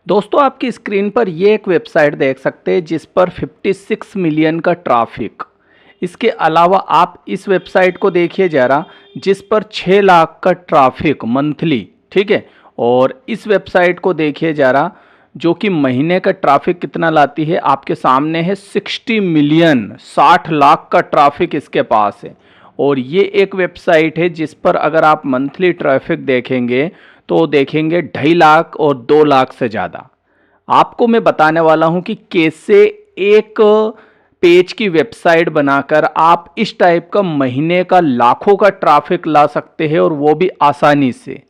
दोस्तों आपकी स्क्रीन पर ये एक वेबसाइट देख सकते हैं जिस पर 56 मिलियन का ट्रैफिक। इसके अलावा आप इस वेबसाइट को देखिए ज़रा, जिस पर 6 लाख का ट्रैफिक मंथली। ठीक है। और इस वेबसाइट को देखिए ज़रा, जो कि महीने का ट्रैफिक कितना लाती है आपके सामने है। 60 मिलियन, 60 लाख का ट्रैफिक इसके पास है। और ये एक वेबसाइट है जिस पर अगर आप मंथली ट्रैफिक देखेंगे तो देखेंगे 2.5 लाख और 2 लाख से ज़्यादा। आपको मैं बताने वाला हूं कि कैसे एक पेज की वेबसाइट बनाकर आप इस टाइप का महीने का लाखों का ट्रैफिक ला सकते हैं, और वो भी आसानी से,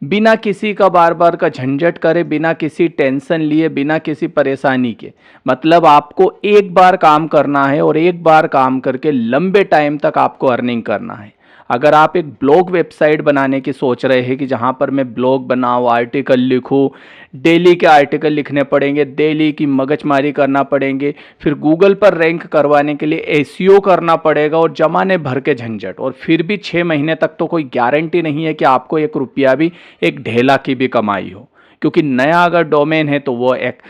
बिना किसी का बार बार का झंझट करे, बिना किसी टेंशन लिए, बिना किसी परेशानी के। मतलब आपको एक बार काम करना है और एक बार काम करके लंबे टाइम तक आपको अर्निंग करना है। अगर आप एक ब्लॉग वेबसाइट बनाने की सोच रहे हैं कि जहां पर मैं ब्लॉग बनाऊं, आर्टिकल लिखूं, डेली के आर्टिकल लिखने पड़ेंगे, डेली की मगजमारी करना पड़ेंगे, फिर गूगल पर रैंक करवाने के लिए एसईओ करना पड़ेगा और जमाने भर के झंझट, और फिर भी 6 महीने तक तो कोई गारंटी नहीं है कि आपको 1 रुपया भी, 1 ढेला की भी कमाई हो। क्योंकि नया अगर डोमेन है तो वो एक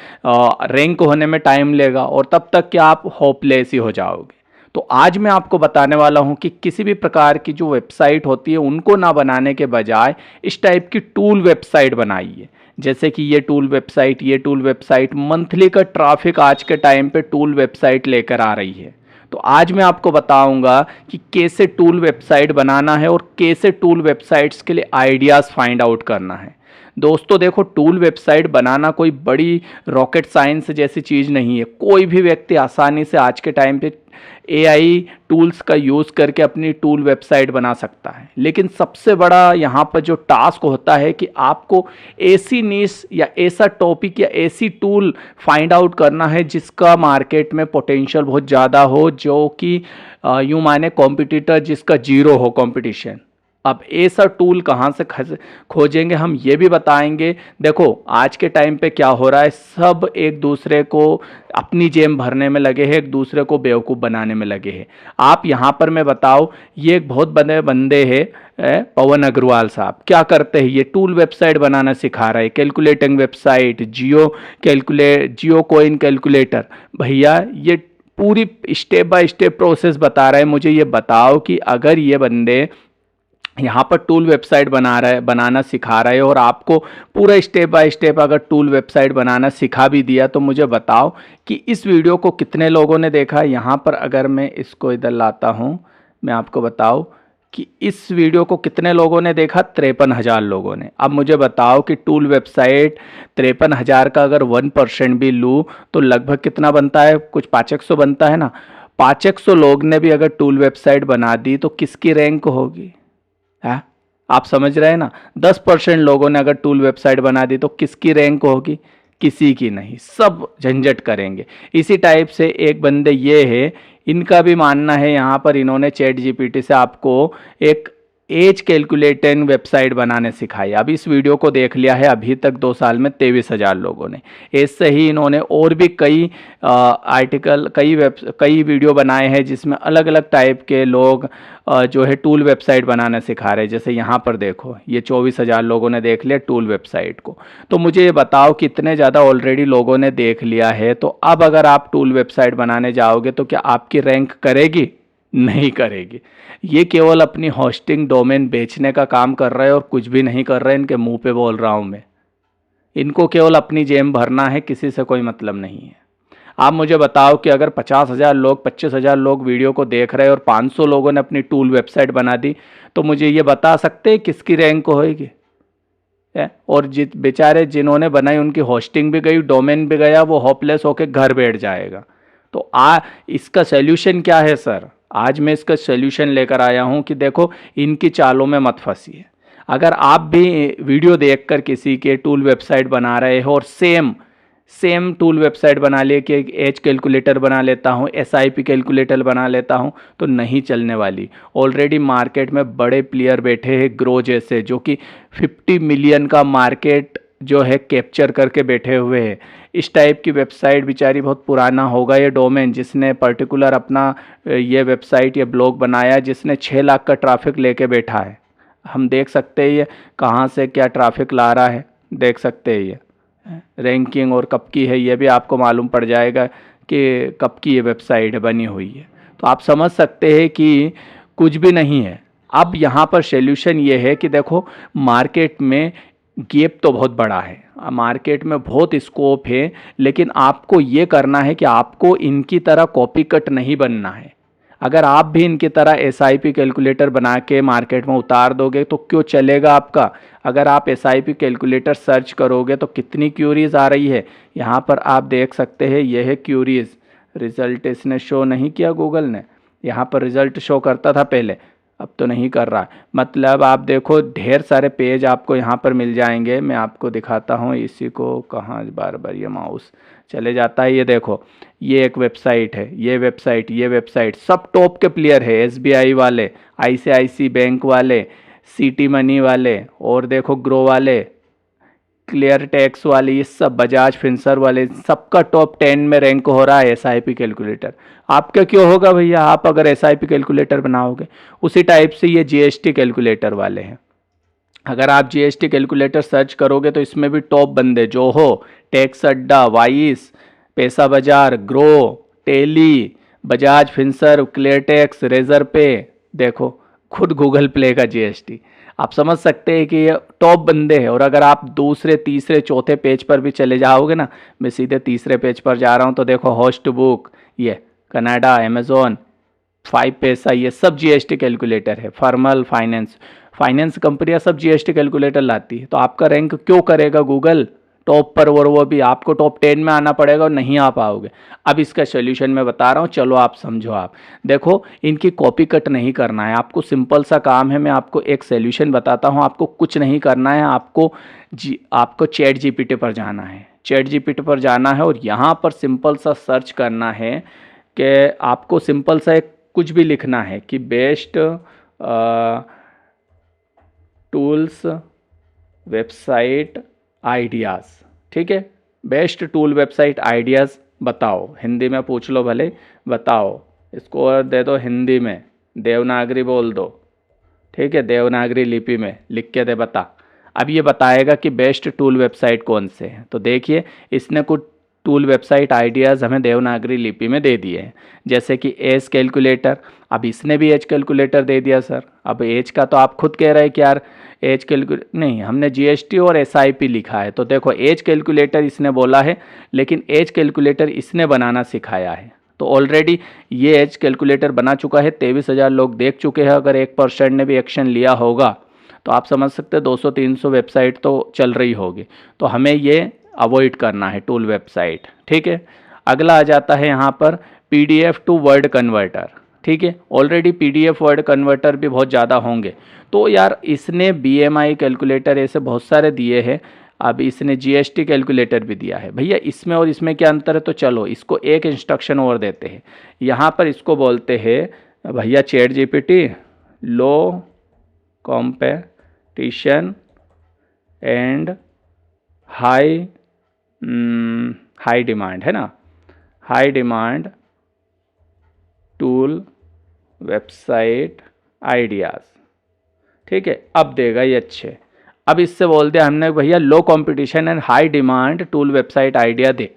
रैंक होने में टाइम लेगा, और तब तक कि आप होपलेस ही हो जाओगे। तो आज मैं आपको बताने वाला हूं कि किसी भी प्रकार की जो वेबसाइट होती है उनको ना बनाने के बजाय इस टाइप की टूल वेबसाइट बनाइए। जैसे कि ये टूल वेबसाइट मंथली का ट्रैफिक आज के टाइम पे टूल वेबसाइट लेकर आ रही है। तो आज मैं आपको बताऊंगा कि कैसे टूल वेबसाइट बनाना है और कैसे टूल वेबसाइट्स के लिए आइडियाज़ फाइंड आउट करना है। दोस्तों देखो, टूल वेबसाइट बनाना कोई बड़ी रॉकेट साइंस जैसी चीज़ नहीं है। कोई भी व्यक्ति आसानी से आज के टाइम पे एआई टूल्स का यूज़ करके अपनी टूल वेबसाइट बना सकता है। लेकिन सबसे बड़ा यहाँ पर जो टास्क होता है कि आपको ऐसी नीश या ऐसा टॉपिक या ऐसी टूल फाइंड आउट करना है जिसका मार्केट में पोटेंशियल बहुत ज़्यादा हो, जो कि यूँ माने कॉम्पिटिटर जिसका जीरो हो कंपटीशन। अब ऐसा टूल कहाँ से खोजेंगे हम ये भी बताएंगे। देखो आज के टाइम पे क्या हो रहा है, सब एक दूसरे को अपनी जेब भरने में लगे हैं, एक दूसरे को बेवकूफ़ बनाने में लगे हैं। आप यहाँ पर मैं बताऊँ, ये एक बहुत बड़े बंदे हैं पवन अग्रवाल साहब। क्या करते हैं, ये टूल वेबसाइट बनाना सिखा रहा है, कैलकुलेटिंग वेबसाइट, जियो कॉइन कैलकुलेटर। भैया ये पूरी स्टेप बाय स्टेप प्रोसेस बता रहा है। मुझे ये बताओ कि अगर ये बंदे यहाँ पर टूल वेबसाइट बनाना सिखा रहा है और आपको पूरा स्टेप बाय स्टेप अगर टूल वेबसाइट बनाना सिखा भी दिया, तो मुझे बताओ कि इस वीडियो को कितने लोगों ने देखा। यहाँ पर अगर मैं इसको इधर लाता हूँ, मैं आपको बताऊँ कि इस वीडियो को कितने लोगों ने देखा। 53,000 लोगों ने। अब मुझे बताओ कि टूल वेबसाइट 53,000 का अगर 1% भी लूँ तो लगभग कितना बनता है, कुछ 500 बनता है ना। 500 लोग ने भी अगर टूल वेबसाइट बना दी तो किसकी रैंक होगी है? आप समझ रहे हैं ना। 10% लोगों ने अगर टूल वेबसाइट बना दी तो किसकी रैंक होगी, किसी की नहीं, सब झंझट करेंगे। इसी टाइप से एक बंदे ये है, इनका भी मानना है, यहाँ पर इन्होंने चैट जीपीटी से आपको एक एज कैलकुलेटिंग वेबसाइट बनाने सिखाई। अब इस वीडियो को देख लिया है अभी तक 2 साल में 23,000 लोगों ने। ऐसे ही इन्होंने और भी कई आर्टिकल, कई वीडियो बनाए हैं जिसमें अलग अलग टाइप के लोग जो है टूल वेबसाइट बनाना सिखा रहे हैं। जैसे यहाँ पर देखो, ये 24,000 लोगों ने देख लिया टूल वेबसाइट को। तो मुझे ये बताओ कितने ज़्यादा ऑलरेडी लोगों ने देख लिया है। तो अब अगर आप टूल वेबसाइट बनाने जाओगे तो क्या आपकी रैंक करेगी? नहीं करेगी। ये केवल अपनी होस्टिंग डोमेन बेचने का काम कर रहे हैं और कुछ भी नहीं कर रहे हैं। इनके मुंह पे बोल रहा हूं मैं, इनको केवल अपनी जेब भरना है, किसी से कोई मतलब नहीं है। आप मुझे बताओ कि अगर 50,000 लोग, 25,000 लोग वीडियो को देख रहे हैं और 500 लोगों ने अपनी टूल वेबसाइट बना दी, तो मुझे ये बता सकते हैं किसकी रैंक होएगी? और बेचारे जिन्होंने बनाई उनकी होस्टिंग भी गई, डोमेन भी गया, वो होपलेस होकर घर बैठ जाएगा। तो इसका सोल्यूशन क्या है सर? आज मैं इसका सोल्यूशन लेकर आया हूं कि देखो, इनकी चालों में मत फंसिए। अगर आप भी वीडियो देखकर किसी के टूल वेबसाइट बना रहे हो और सेम टूल वेबसाइट बना लिए कि एज कैलकुलेटर बना लेता हूँ, एसआईपी कैलकुलेटर बना लेता हूँ, तो नहीं चलने वाली। ऑलरेडी मार्केट में बड़े प्लेयर बैठे हैं, ग्रो जैसे, जो कि 50 मिलियन का मार्केट जो है कैप्चर करके बैठे हुए हैं। इस टाइप की वेबसाइट बेचारी बहुत पुराना होगा ये डोमेन, जिसने पर्टिकुलर अपना ये वेबसाइट या ब्लॉग बनाया, जिसने 6 लाख का ट्रैफिक लेके बैठा है। हम देख सकते हैं ये कहाँ से क्या ट्रैफिक ला रहा है, देख सकते हैं ये रैंकिंग और कब की है ये भी आपको मालूम पड़ जाएगा कि कब की ये वेबसाइट बनी हुई है। तो आप समझ सकते हैं कि कुछ भी नहीं है। अब यहाँ पर सॉल्यूशन ये है कि देखो मार्केट में गैप तो बहुत बड़ा है, मार्केट में बहुत स्कोप है, लेकिन आपको ये करना है कि आपको इनकी तरह कॉपी कट नहीं बनना है। अगर आप भी इनकी तरह एसआईपी कैलकुलेटर बना के मार्केट में उतार दोगे तो क्यों चलेगा आपका। अगर आप एसआईपी कैलकुलेटर सर्च करोगे तो कितनी क्यूरीज आ रही है, यहाँ पर आप देख सकते हैं, यह है क्यूरीज। रिजल्ट इसने शो नहीं किया गूगल ने, यहाँ पर रिजल्ट शो करता था पहले, अब तो नहीं कर रहा। मतलब आप देखो ढेर सारे पेज आपको यहाँ पर मिल जाएंगे। मैं आपको दिखाता हूँ इसी को, कहाँ बार बार ये माउस चले जाता है। ये देखो ये एक वेबसाइट है, ये वेबसाइट, ये वेबसाइट, सब टॉप के प्लेयर है। एसबीआई वाले, आईसीआईसी बैंक वाले, सिटी मनी वाले, और देखो ग्रो वाले, क्लियर टैक्स वाले, ये सब बजाज फिंसर वाले, सबका टॉप 10 में रैंक हो रहा है एसआईपी कैलकुलेटर। आपका क्यों होगा भैया, आप अगर एसआईपी कैलकुलेटर बनाओगे। उसी टाइप से ये जीएसटी कैलकुलेटर वाले हैं। अगर आप जीएसटी कैलकुलेटर सर्च करोगे तो इसमें भी टॉप बंदे जो हो, टैक्स अड्डा, वाइस, पैसा बाजार, ग्रो, टेली, Bajaj Finserv, Clear Tax, Razorpay, देखो खुद गूगल प्ले का जीएसटी। आप समझ सकते हैं कि ये टॉप बंदे हैं। और अगर आप दूसरे तीसरे चौथे पेज पर भी चले जाओगे ना, मैं सीधे तीसरे पेज पर जा रहा हूँ, तो देखो होस्ट बुक, ये कनाडा, अमेजोन, 5 पैसा, ये सब जीएसटी कैलकुलेटर है। फॉर्मल फाइनेंस, फाइनेंस कंपनियां सब जीएसटी कैलकुलेटर लाती है। तो आपका रैंक क्यों करेगा गूगल टॉप पर, और वो भी आपको टॉप 10 में आना पड़ेगा और नहीं आ पाओगे। अब इसका सोल्यूशन मैं बता रहा हूँ, चलो आप समझो। आप देखो इनकी कॉपी कट नहीं करना है आपको, सिंपल सा काम है। मैं आपको एक सोल्यूशन बताता हूँ, आपको कुछ नहीं करना है। आपको चैट जीपीटी पर जाना है, चैट जीपीटी पर जाना है और यहाँ पर सिंपल सा सर्च करना है कि आपको सिंपल सा एक कुछ भी लिखना है कि बेस्ट टूल्स वेबसाइट आइडियाज़, ठीक है। बेस्ट टूल वेबसाइट आइडियाज़ बताओ, हिंदी में पूछ लो भले, बताओ। इसको और दे दो हिंदी में, देवनागरी बोल दो, ठीक है, देवनागरी लिपि में लिख के दे बता। अब ये बताएगा कि बेस्ट टूल वेबसाइट कौन से हैं। तो देखिए इसने कुछ टूल वेबसाइट आइडियाज़ हमें देवनागरी लिपि में दे दिए हैं, जैसे कि एज कैलकुलेटर। अब इसने भी एज कैलकुलेटर दे दिया सर। अब एज का तो आप खुद कह रहे हैं कि यार एज कैलकुलेटर नहीं, हमने जीएसटी और एसआईपी लिखा है। तो देखो एज कैलकुलेटर इसने बोला है, लेकिन एज कैलकुलेटर इसने बनाना सिखाया है। तो ऑलरेडी ये एज कैलकुलेटर बना चुका है, 23,000 लोग देख चुके हैं। अगर 1% ने भी एक्शन लिया होगा तो आप समझ सकते हैं 200-300 वेबसाइट तो चल रही होगी। तो हमें ये अवॉइड करना है टूल वेबसाइट, ठीक है। अगला आ जाता है यहाँ पर पीडीएफ टू वर्ड कन्वर्टर, ठीक है। ऑलरेडी पीडीएफ वर्ड कन्वर्टर भी बहुत ज़्यादा होंगे। तो यार इसने बीएमआई कैलकुलेटर ऐसे बहुत सारे दिए हैं। अब इसने जीएसटी कैलकुलेटर भी दिया है। भैया इसमें और इसमें क्या अंतर है, तो चलो इसको एक इंस्ट्रक्शन और देते हैं। यहाँ पर इसको बोलते हैं भैया chat GPT low competition and high demand, है ना, high demand tool website ideas, ठीक है। अब देगा ये अच्छे। अब इससे बोल दिया हमने भैया low competition and high demand tool website idea दे।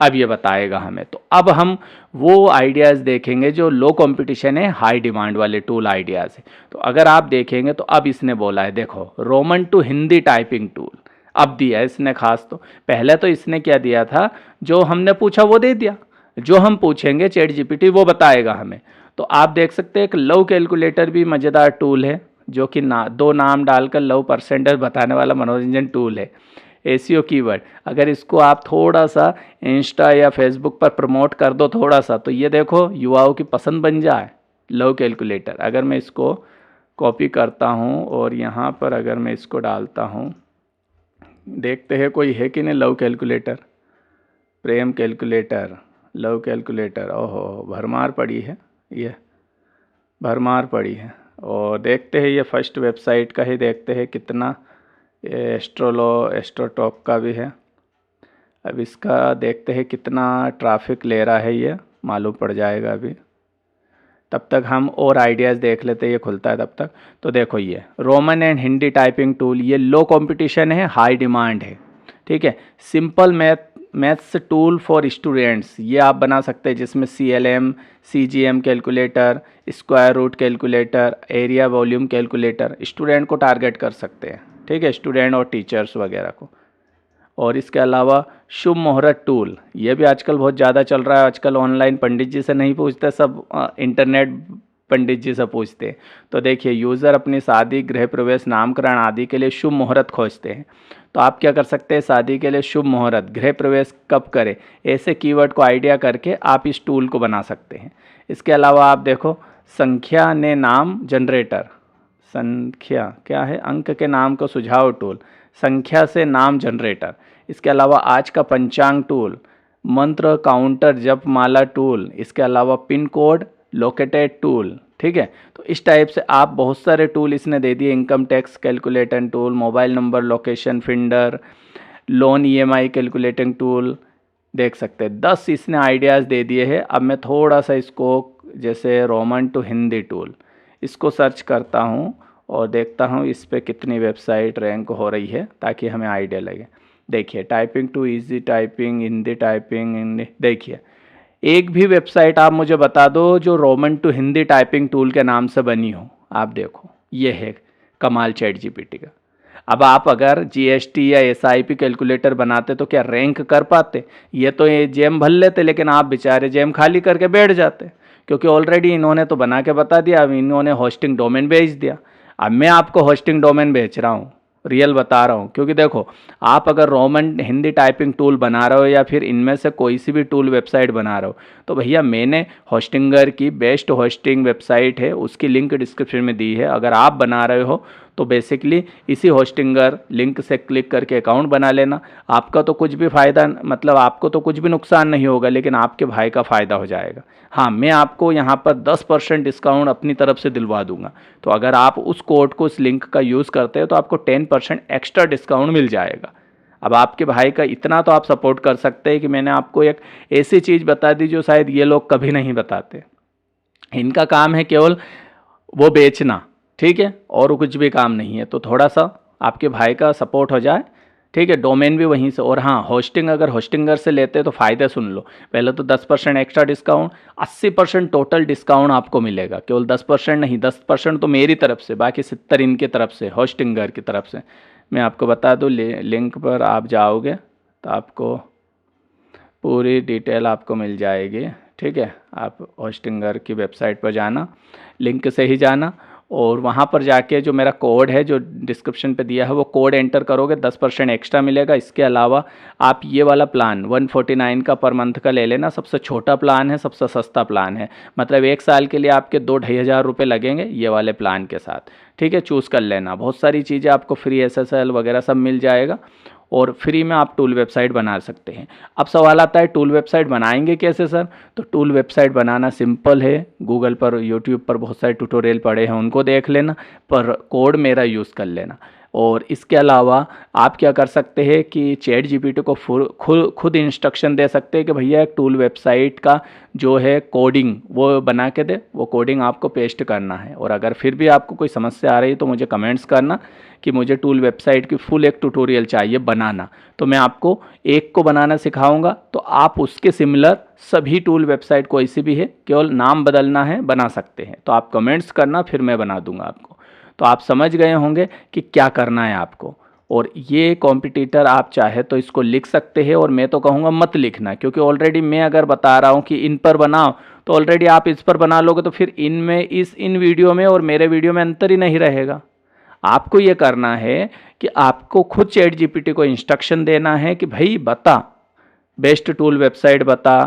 अब ये बताएगा हमें। तो अब हम वो आइडियाज़ देखेंगे जो लो कंपटीशन है, हाई डिमांड वाले टूल आइडियाज़ है। तो अगर आप देखेंगे तो अब इसने बोला है, देखो Roman to Hindi typing tool अब दिया है इसने खास। तो पहले तो इसने क्या दिया था, जो हमने पूछा वो दे दिया, जो हम पूछेंगे चैट जीपीटी वो बताएगा हमें। तो आप देख सकते हैं एक लव कैलकुलेटर भी मज़ेदार टूल है, जो कि दो नाम डालकर लव परसेंटेज बताने वाला मनोरंजन टूल है। एसईओ कीवर्ड, अगर इसको आप थोड़ा सा इंस्टा या फेसबुक पर प्रमोट कर दो थोड़ा सा, तो ये देखो युवाओं की पसंद बन जाए लव कैलकुलेटर। अगर मैं इसको कॉपी करता हूँ और यहाँ पर अगर मैं इसको डालता हूँ, देखते हैं कोई है कि नहीं लव कैलकुलेटर, प्रेम कैलकुलेटर, लव कैलकुलेटर। ओहो भरमार पड़ी है, ये भरमार पड़ी है। और देखते हैं ये फर्स्ट वेबसाइट का ही देखते हैं कितना, एस्ट्रोटॉक का भी है। अब इसका देखते हैं कितना ट्रैफिक ले रहा है, ये मालूम पड़ जाएगा अभी। तब तक हम और आइडियाज़ देख लेते हैं, ये खुलता है तब तक। तो देखो ये Roman and Hindi typing tool, ये लो कंपटीशन है, हाई डिमांड है, ठीक है। Simple maths tool for students ये आप बना सकते हैं, जिसमें CLM, CGM calculator, square root calculator, area volume calculator student को टारगेट कर सकते हैं, ठीक है, स्टूडेंट और टीचर्स वगैरह को। और इसके अलावा शुभ मुहूर्त टूल, ये भी आजकल बहुत ज़्यादा चल रहा है। आजकल ऑनलाइन पंडित जी से नहीं पूछते, सब इंटरनेट पंडित जी से पूछते हैं। तो देखिए, यूज़र अपनी शादी, गृह प्रवेश, नामकरण आदि के लिए शुभ मुहूर्त खोजते हैं। तो आप क्या कर सकते हैं, शादी के लिए शुभ मुहूर्त, गृह प्रवेश कब करें, ऐसे कीवर्ड को आइडिया करके आप इस टूल को बना सकते हैं। इसके अलावा आप देखो, संख्या ने नाम जनरेटर, संख्या क्या है, अंक के नाम को सुझाव टूल, संख्या से नाम जनरेटर। इसके अलावा आज का पंचांग टूल, मंत्र काउंटर जपमाला टूल, इसके अलावा पिन कोड लोकेटेड टूल, ठीक है। तो इस टाइप से आप बहुत सारे टूल इसने दे दिए, income tax calculator tool, mobile number location finder, loan EMI calculating tool, देख सकते हैं 10 इसने आइडियाज़ दे दिए हैं। अब मैं थोड़ा सा इसको, जैसे रोमन टू हिंदी टूल, इसको सर्च करता हूँ और देखता हूँ इस पर कितनी वेबसाइट रैंक हो रही है, ताकि हमें आइडिया लगे। देखिए, typing to easy typing, Hindi typing, Hindi, देखिए एक भी वेबसाइट आप मुझे बता दो जो Roman to Hindi typing tool के नाम से बनी हो। आप देखो, ये है कमाल ChatGPT का। अब आप अगर GST या SIP कैलकुलेटर बनाते तो क्या रैंक कर पाते? ये तो ये जेम भर लेते, लेकिन आप बेचारे जेम खाली करके बैठ जाते, क्योंकि ऑलरेडी इन्होंने तो बना के बता दिया। अब इन्होंने होस्टिंग डोमेन भेज दिया। अब मैं आपको होस्टिंग डोमेन भेज रहा हूँ, रियल बता रहा हूँ, क्योंकि देखो, आप अगर रोमन हिंदी टाइपिंग टूल बना रहे हो या फिर इनमें से कोई सी भी टूल वेबसाइट बना रहे हो, तो भैया मैंने होस्टिंगर की बेस्ट होस्टिंग वेबसाइट है, उसकी लिंक डिस्क्रिप्शन में दी है। अगर आप बना रहे हो तो बेसिकली इसी होस्टिंगर लिंक से क्लिक करके अकाउंट बना लेना। आपका तो कुछ भी फ़ायदा, मतलब आपको तो कुछ भी नुकसान नहीं होगा, लेकिन आपके भाई का फ़ायदा हो जाएगा। हाँ, मैं आपको यहाँ पर 10% डिस्काउंट अपनी तरफ से दिलवा दूंगा। तो अगर आप उस कोड को, उस लिंक का यूज़ करते हो, तो आपको 10% एक्स्ट्रा डिस्काउंट मिल जाएगा। अब आपके भाई का इतना तो आप सपोर्ट कर सकते हैं कि मैंने आपको एक ऐसी चीज़ बता दी जो शायद ये लोग कभी नहीं बताते। इनका काम है केवल वो बेचना, ठीक है, और कुछ भी काम नहीं है। तो थोड़ा सा आपके भाई का सपोर्ट हो जाए, ठीक है। डोमेन भी वहीं से। और हाँ, होस्टिंग अगर होस्टिंगर से लेते तो फ़ायदे सुन लो। पहले तो 10% एक्स्ट्रा डिस्काउंट, 80% टोटल डिस्काउंट आपको मिलेगा। केवल 10% नहीं, 10% तो मेरी तरफ से, बाकी 70 इनकी तरफ से, होस्टिंगर की तरफ से। मैं आपको बता दूँ, लिंक पर आप जाओगे तो आपको पूरी डिटेल आपको मिल जाएगी, ठीक है। आप होस्टिंगर की वेबसाइट पर जाना, लिंक से ही जाना, और वहाँ पर जाके जो मेरा कोड है, जो डिस्क्रिप्शन पे दिया है, वो कोड एंटर करोगे, 10% एक्स्ट्रा मिलेगा। इसके अलावा आप ये वाला प्लान 149 का पर मंथ का ले लेना। सबसे छोटा प्लान है, सबसे सस्ता प्लान है, मतलब 1 साल के लिए आपके 2-2.5 हज़ार रुपये लगेंगे ये वाले प्लान के साथ, ठीक है। चूज़ कर लेना, बहुत सारी चीज़ें आपको फ्री SSL वगैरह सब मिल जाएगा, और फ्री में आप टूल वेबसाइट बना सकते हैं। अब सवाल आता है, टूल वेबसाइट बनाएंगे कैसे सर? तो टूल वेबसाइट बनाना सिंपल है। गूगल पर, यूट्यूब पर बहुत सारे ट्यूटोरियल पड़े हैं, उनको देख लेना, पर कोड मेरा यूज़ कर लेना। और इसके अलावा आप क्या कर सकते हैं कि ChatGPT को खुद इंस्ट्रक्शन दे सकते हैं कि भैया एक टूल वेबसाइट का जो है कोडिंग वो बना के दे, वो कोडिंग आपको पेस्ट करना है। और अगर फिर भी आपको कोई समस्या आ रही है तो मुझे कमेंट्स करना कि मुझे टूल वेबसाइट की फुल एक ट्यूटोरियल चाहिए बनाना, तो मैं आपको एक को बनाना सिखाऊंगा। तो आप उसके सिमिलर सभी टूल वेबसाइट कोई सी भी है, केवल नाम बदलना है, बना सकते हैं। तो आप कमेंट्स करना, फिर मैं बना दूंगा आपको। तो आप समझ गए होंगे कि क्या करना है आपको। और ये कॉम्पिटिटर आप चाहे तो इसको लिख सकते हैं, और मैं तो कहूँगा मत लिखना, क्योंकि ऑलरेडी मैं अगर बता रहा हूँ कि इन पर बनाओ, तो ऑलरेडी आप इस पर बना लोगे, तो फिर इनमें इन वीडियो में और मेरे वीडियो में अंतर ही नहीं रहेगा। आपको ये करना है कि आपको खुद ChatGPT को इंस्ट्रक्शन देना है कि भाई बता, बेस्ट टूल वेबसाइट बता,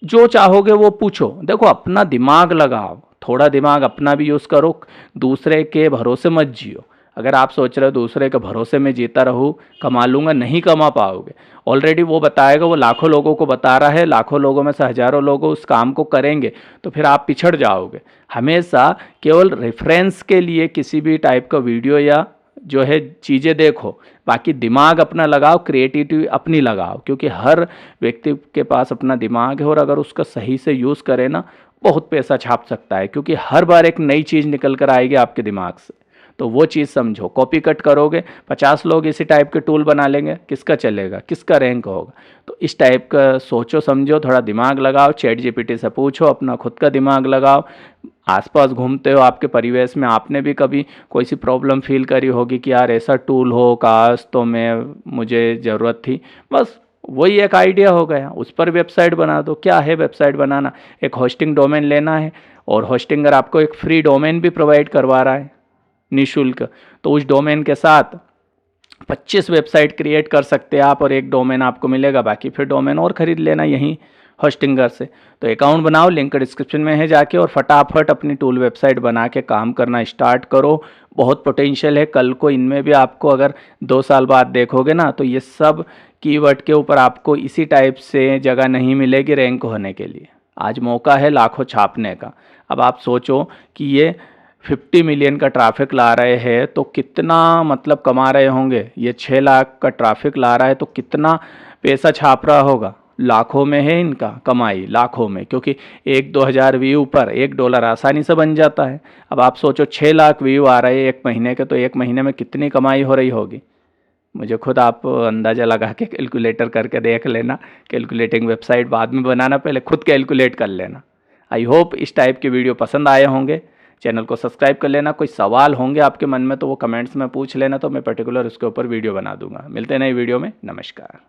जो चाहोगे वो पूछो। देखो, अपना दिमाग लगाओ, थोड़ा दिमाग अपना भी यूज़ करो, दूसरे के भरोसे मत जियो। अगर आप सोच रहे हो दूसरे के भरोसे में जीता रहूँ, कमा लूँगा, नहीं कमा पाओगे। ऑलरेडी वो बताएगा, वो लाखों लोगों को बता रहा है, लाखों लोगों में से हज़ारों लोग उस काम को करेंगे, तो फिर आप पिछड़ जाओगे। हमेशा केवल रेफरेंस के लिए किसी भी टाइप का वीडियो या जो है चीज़ें देखो, बाकी दिमाग अपना लगाओ, क्रिएटिविटी अपनी लगाओ, क्योंकि हर व्यक्ति के पास अपना दिमाग है, और अगर उसका सही से यूज़ करे ना, बहुत पैसा छाप सकता है, क्योंकि हर बार एक नई चीज़ निकल कर आएगी आपके दिमाग से। तो वो चीज़ समझो। कॉपी कट करोगे 50 लोग इसी टाइप के टूल बना लेंगे, किसका चलेगा, किसका रैंक होगा। तो इस टाइप का सोचो समझो, थोड़ा दिमाग लगाओ, चैट जीपीटी से पूछो, अपना खुद का दिमाग लगाओ। आसपास घूमते हो आपके परिवेश में, आपने भी कभी कोई सी प्रॉब्लम फील करी होगी कि यार ऐसा टूल हो, काश तो मुझे ज़रूरत थी। बस वही एक आइडिया हो गया, उस पर वेबसाइट बना दो। क्या है वेबसाइट बनाना, एक होस्टिंग डोमेन लेना है, और होस्टिंगर आपको एक फ्री डोमेन भी प्रोवाइड करवा रहा है निःशुल्क। तो उस डोमेन के साथ 25 वेबसाइट क्रिएट कर सकते हैं आप, और एक डोमेन आपको मिलेगा, बाकी फिर डोमेन और खरीद लेना यहीं होस्टिंगर से। तो अकाउंट बनाओ, लिंक डिस्क्रिप्शन में है जाके, और फटाफट अपनी टूल वेबसाइट बना के काम करना स्टार्ट करो। बहुत पोटेंशियल है, कल को इनमें भी आपको अगर 2 साल बाद देखोगे ना, तो ये सब कीवर्ड के ऊपर आपको इसी टाइप से जगह नहीं मिलेगी रैंक होने के लिए। आज मौका है लाखों छापने का। अब आप सोचो कि ये 50 मिलियन का ट्रैफिक ला रहे हैं तो कितना मतलब कमा रहे होंगे। ये 6 लाख का ट्रैफिक ला रहा है तो कितना पैसा छाप रहा होगा। लाखों में है इनका कमाई, लाखों में, क्योंकि 1-2 हज़ार व्यू पर $1 आसानी से बन जाता है। अब आप सोचो 6 लाख व्यू आ रहे हैं एक महीने के, तो एक महीने में कितनी कमाई हो रही होगी। मुझे खुद आप अंदाज़ा लगा के कैलकुलेटर करके देख लेना। कैलकुलेटिंग वेबसाइट बाद में बनाना, पहले खुद कैलकुलेट कर लेना। आई होप इस टाइप के वीडियो पसंद आए होंगे। चैनल को सब्सक्राइब कर लेना। कोई सवाल होंगे आपके मन में तो वो कमेंट्स में पूछ लेना, तो मैं पर्टिकुलर उसके ऊपर वीडियो बना दूंगा। मिलते हैं नई वीडियो में। नमस्कार।